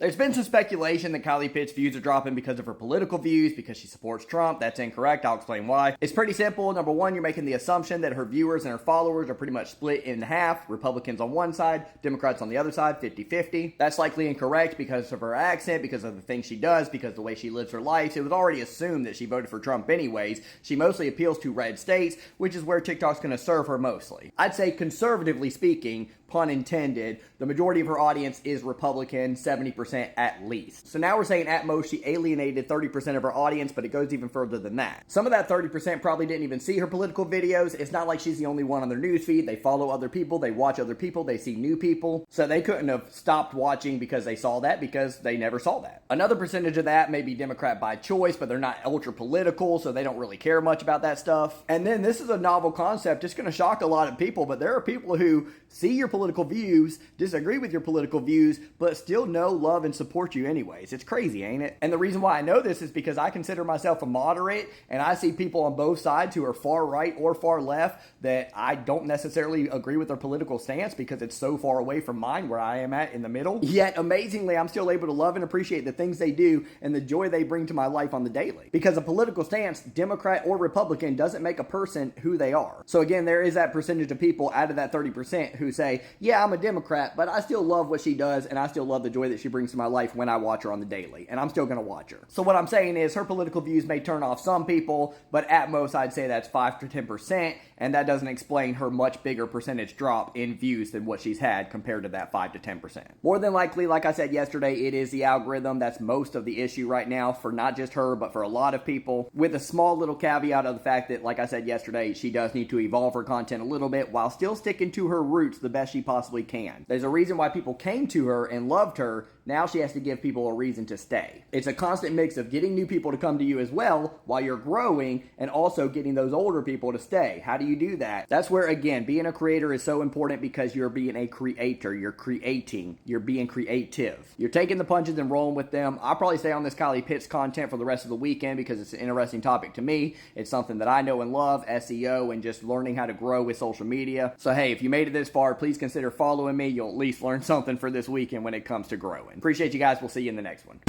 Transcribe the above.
There's been some speculation that Kylie Pitt's views are dropping because of her political views, because she supports Trump. That's incorrect. I'll explain why. It's pretty simple. Number one, you're making the assumption that her viewers and her followers are pretty much split in half. Republicans on one side, Democrats on the other side, 50-50. That's likely incorrect because of her accent, because of the things she does, because of the way she lives her life. It was already assumed that she voted for Trump anyways. She mostly appeals to red states, which is where TikTok's going to serve her mostly. I'd say conservatively speaking, pun intended, the majority of her audience is Republican, 70% at least. So now we're saying at most she alienated 30% of her audience, but it goes even further than that. Some of that 30% probably didn't even see her political videos. It's not like she's the only one on their newsfeed. They follow other people, they watch other people, they see new people. So they couldn't have stopped watching because they saw that, because they never saw that. Another percentage of that may be Democrat by choice, but they're not ultra political, so they don't really care much about that stuff. And then this is a novel concept. It's going to shock a lot of people, but there are people who see your political views, disagree with your political views, but still know, love, and support you anyways. It's crazy, ain't it? And the reason why I know this is because I consider myself a moderate, and I see people on both sides who are far right or far left that I don't necessarily agree with their political stance because it's so far away from mine where I am at in the middle. Yet, amazingly, I'm still able to love and appreciate the things they do and the joy they bring to my life on the daily. Because a political stance, Democrat or Republican, doesn't make a person who they are. So again, there is that percentage of people out of that 30% who say, yeah, I'm a Democrat, but I still love what she does, and I still love the joy that she brings to my life when I watch her on the daily, and I'm still going to watch her. So what I'm saying is her political views may turn off some people, but at most I'd say that's 5 to 10%, and that doesn't explain her much bigger percentage drop in views than what she's had compared to that 5 to 10%. More than likely, like I said yesterday, it is the algorithm that's most of the issue right now for not just her, but for a lot of people, with a small little caveat of the fact that, like I said yesterday, she does need to evolve her content a little bit while still sticking to her roots the best she possibly can. There's a reason why people came to her and loved her. Now she has to give people a reason to stay. It's a constant mix of getting new people to come to you as well while you're growing, and also getting those older people to stay. How do you do that? That's where, again, being a creator is so important, because you're being a creator. You're creating. You're being creative. You're taking the punches and rolling with them. I'll probably stay on this Kylie Pitt's content for the rest of the weekend because it's an interesting topic to me. It's something that I know and love, SEO, and just learning how to grow with social media. So hey, if you made it this far, please consider following me. You'll at least learn something for this weekend when it comes to growing. Appreciate you guys. We'll see you in the next one.